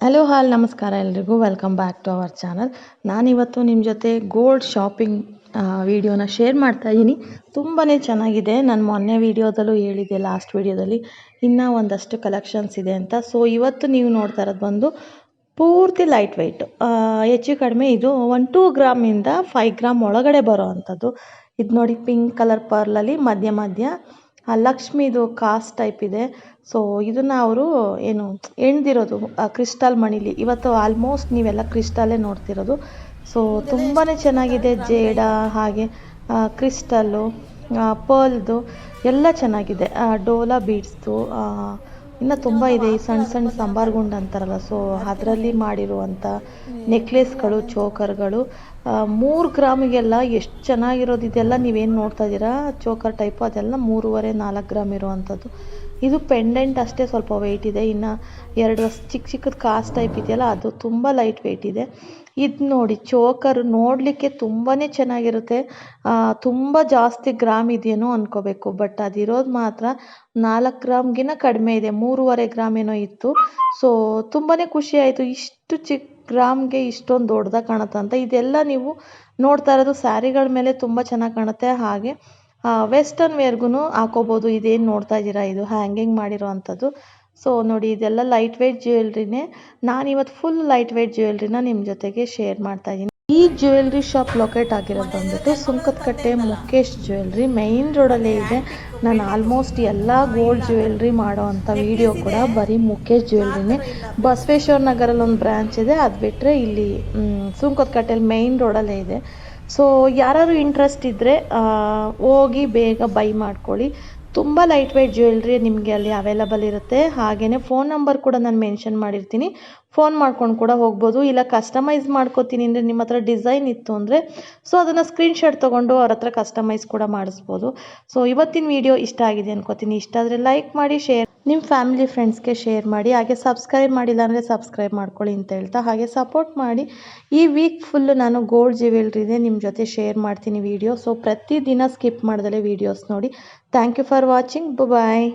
Hello ಹಾಲ್ ನಮಸ್ಕಾರ ಎಲ್ರಿಗೂ welcome back to our channel. ನಾನಿವತ್ತು ನಿಮ್ಮ ಜೊತೆ ಗೋಲ್ಡ್ ಶಾಪಿಂಗ್ ವಿಡಿಯೋನ ಶೇರ್ ಮಾಡ್ತಾ ಇದ್ದೀನಿ. ತುಂಬಾ ಚೆನ್ನಾಗಿದೆ. ನಾನು ಮೊನ್ನೆ ವಿಡಿಯೋದಲ್ಲೂ ಹೇಳಿದ್ದೆ, ಲಾಸ್ಟ್ ವಿಡಿಯೋದಲ್ಲಿ ಇನ್ನೂ ಒಂದಷ್ಟು ಕಲೆಕ್ಷನ್ಸ್ ಇದೆ ಅಂತ. ಸೊ ಇವತ್ತು ನೀವು ನೋಡ್ತಾ ಇರೋದು ಬಂದು ಪೂರ್ತಿ ಲೈಟ್ ವೆಯ್ಟ್, ಹೆಚ್ಚು ಕಡಿಮೆ ಇದು 2 ಗ್ರಾಮಿಂದ 5 ಗ್ರಾಮ್ ಒಳಗಡೆ ಬರೋ ಅಂಥದ್ದು. ಇದು ನೋಡಿ, ಪಿಂಕ್ ಕಲರ್ ಪರ್ಲಲ್ಲಿ ಮಧ್ಯ ಲಕ್ಷ್ಮಿದು ಕಾಸ್ಟ್ ಟೈಪ್ ಇದೆ. ಸೊ ಇದನ್ನು ಅವರು ಏನು ಎಣ್ದಿರೋದು ಕ್ರಿಸ್ಟಲ್ ಮಣಿಲಿ. ಇವತ್ತು ಆಲ್ಮೋಸ್ಟ್ ನೀವೆಲ್ಲ ಕ್ರಿಸ್ಟಲ್ಲೇ ನೋಡ್ತಿರೋದು. ಸೊ ತುಂಬಾ ಚೆನ್ನಾಗಿದೆ. ಜೇಡ ಹಾಗೆ ಕ್ರಿಸ್ಟಲ್ಲು, ಪರ್ಲ್ದು ಎಲ್ಲ ಚೆನ್ನಾಗಿದೆ. ಡೋಲಾ ಬೀಡ್ಸ್ದು ಇನ್ನು ತುಂಬ ಇದೆ. ಈ ಸಣ್ಣ ಸಣ್ಣ ಸಂಬಾರ್ ಗುಂಡು ಅಂತಾರಲ್ಲ, ಸೊ ಅದರಲ್ಲಿ ಮಾಡಿರುವಂಥ ನೆಕ್ಲೆಸ್ಗಳು, ಚೋಕರ್ಗಳು 3 ಗ್ರಾಮಿಗೆಲ್ಲ ಎಷ್ಟು ಚೆನ್ನಾಗಿರೋದು. ಇದೆಲ್ಲ ನೀವೇನು ನೋಡ್ತಾ ಇದ್ದೀರಾ ಚೋಕರ್ ಟೈಪು, ಅದೆಲ್ಲ 3.5-4 ಗ್ರಾಮ್ ಇರುವಂಥದ್ದು. ಇದು ಪೆಂಡೆಂಟ್ ಅಷ್ಟೇ ಸ್ವಲ್ಪ ವೆಯ್ಟ್ ಇದೆ. ಇನ್ನು 2 ಚಿಕ್ಕದು ಕಾಸ್ಟ್ ಟೈಪ್ ಇದೆಯಲ್ಲ, ಅದು ತುಂಬ ಲೈಟ್ ವೆಯ್ಟ್ ಇದೆ. ಇದು ನೋಡಿ, ಚೋಕರ್ ನೋಡಲಿಕ್ಕೆ ತುಂಬಾ ಚೆನ್ನಾಗಿರುತ್ತೆ. ತುಂಬ ಜಾಸ್ತಿ ಗ್ರಾಮ್ ಇದೆಯೇನೋ ಅಂದ್ಕೋಬೇಕು, ಬಟ್ ಅದಿರೋದು ಮಾತ್ರ 4 ಗ್ರಾಮ್ಗಿನ್ನ ಕಡಿಮೆ ಇದೆ. 3.5 ಗ್ರಾಮ್ ಏನೋ ಇತ್ತು. ಸೊ ತುಂಬಾ ಖುಷಿ ಆಯಿತು, ಇಷ್ಟು ಚಿಕ್ಕ ಗ್ರಾಮ್ಗೆ ಇಷ್ಟೊಂದು ದೊಡ್ಡದಾಗಿ ಕಾಣುತ್ತೆ ಅಂತ. ಇದೆಲ್ಲ ನೀವು ನೋಡ್ತಾ ಇರೋದು ಸ್ಯಾರಿಗಳ ಮೇಲೆ ತುಂಬ ಚೆನ್ನಾಗಿ ಕಾಣುತ್ತೆ. ಹಾಗೆ ವೆಸ್ಟರ್ನ್ ವೇರ್ಗೂ ಹಾಕೋಬೋದು. ಇದೇನು ನೋಡ್ತಾ ಇದ್ದೀರಾ, ಇದು ಹ್ಯಾಂಗಿಂಗ್ ಮಾಡಿರೋ ಅಂಥದ್ದು. ಸೊ ನೋಡಿ, ಇದೆಲ್ಲ ಲೈಟ್ ವೆಯ್ಟ್ ಜ್ಯುವೆಲ್ರಿನೇ. ನಾನಿವತ್ತು ಫುಲ್ ಲೈಟ್ ವೆಯ್ಟ್ ಜ್ಯುವೆಲ್ರಿನ ನಿಮ್ಮ ಜೊತೆಗೆ ಶೇರ್ ಮಾಡ್ತಾ ಇದ್ದೀನಿ. ಈ ಜ್ಯುವೆಲ್ರಿ ಶಾಪ್ ಲೊಕೇಟ್ ಆಗಿರೋದು ಬಂದ್ಬಿಟ್ಟು ಸುಂಕದಕಟ್ಟೆ ಮುಖೇಶ್ ಜ್ಯುವೆಲ್ರಿ, ಮೈನ್ ರೋಡಲ್ಲೇ ಇದೆ. ನಾನು ಆಲ್ಮೋಸ್ಟ್ ಎಲ್ಲ ಗೋಲ್ಡ್ ಜ್ಯುವೆಲ್ರಿ ಮಾಡೋ ಅಂಥ ವಿಡಿಯೋ ಕೂಡ ಬರೀ ಮುಖೇಶ್ ಜ್ಯುವೆಲ್ರಿನೇ. ಬಸವೇಶ್ವರ ನಗರಲ್ಲಿ ಒಂದು ಬ್ರ್ಯಾಂಚ್ ಇದೆ, ಅದು ಬಿಟ್ಟರೆ ಇಲ್ಲಿ ಸುಂಕದಕಟ್ಟೆಯಲ್ಲಿ ಮೈನ್ ರೋಡಲ್ಲೇ ಇದೆ. ಸೊ ಯಾರು ಇಂಟ್ರೆಸ್ಟ್ ಇದ್ದರೆ ಹೋಗಿ ಬೇಗ ಬೈ ಮಾಡ್ಕೊಳ್ಳಿ. ತುಂಬ ಲೈಟ್ ವೆಯ್ಟ್ ಜ್ಯುವೆಲ್ರಿ ನಿಮಗೆ ಅಲ್ಲಿ ಅವೈಲಬಲ್ ಇರುತ್ತೆ. ಹಾಗೆಯೇ ಫೋನ್ ನಂಬರ್ ಕೂಡ ನಾನು ಮೆನ್ಷನ್ ಮಾಡಿರ್ತೀನಿ, ಫೋನ್ ಮಾಡ್ಕೊಂಡು ಕೂಡ ಹೋಗ್ಬೋದು. ಇಲ್ಲ ಕಸ್ಟಮೈಸ್ ಮಾಡ್ಕೋತೀನಿ ಅಂದರೆ, ನಿಮ್ಮ ಹತ್ರ ಡಿಸೈನ್ ಇತ್ತು ಅಂದರೆ, ಸೊ ಅದನ್ನು ಸ್ಕ್ರೀನ್ಶಾಟ್ ತೊಗೊಂಡು ಅವ್ರ ಹತ್ರ ಕಸ್ಟಮೈಸ್ ಕೂಡ ಮಾಡಿಸ್ಬೋದು. ಸೊ ಇವತ್ತಿನ ವಿಡಿಯೋ ಇಷ್ಟ ಆಗಿದೆ ಅನ್ಕೋತೀನಿ. ಇಷ್ಟ ಆದರೆ ಲೈಕ್ ಮಾಡಿ, ಶೇರ್ ನಿಮ್ಮ ಫ್ಯಾಮಿಲಿ ಫ್ರೆಂಡ್ಸ್ಗೆ ಶೇರ್ ಮಾಡಿ. ಹಾಗೆ ಸಬ್ಸ್ಕ್ರೈಬ್ ಮಾಡಿಲ್ಲ ಅಂದರೆ ಸಬ್ಸ್ಕ್ರೈಬ್ ಮಾಡ್ಕೊಳ್ಳಿ ಅಂತ ಹೇಳ್ತಾ, ಹಾಗೆ ಸಪೋರ್ಟ್ ಮಾಡಿ. ಈ ವೀಕ್ ಫುಲ್ಲು ನಾನು ಗೋಲ್ಡ್ ಜ್ಯುವೆಲ್ರಿದೆ ನಿಮ್ಮ ಜೊತೆ ಶೇರ್ ಮಾಡ್ತೀನಿ ವಿಡಿಯೋ. ಸೊ ಪ್ರತಿದಿನ ಸ್ಕಿಪ್ ಮಾಡ್ದಲೇ ವೀಡಿಯೋಸ್ ನೋಡಿ. Thank you for watching. Bye.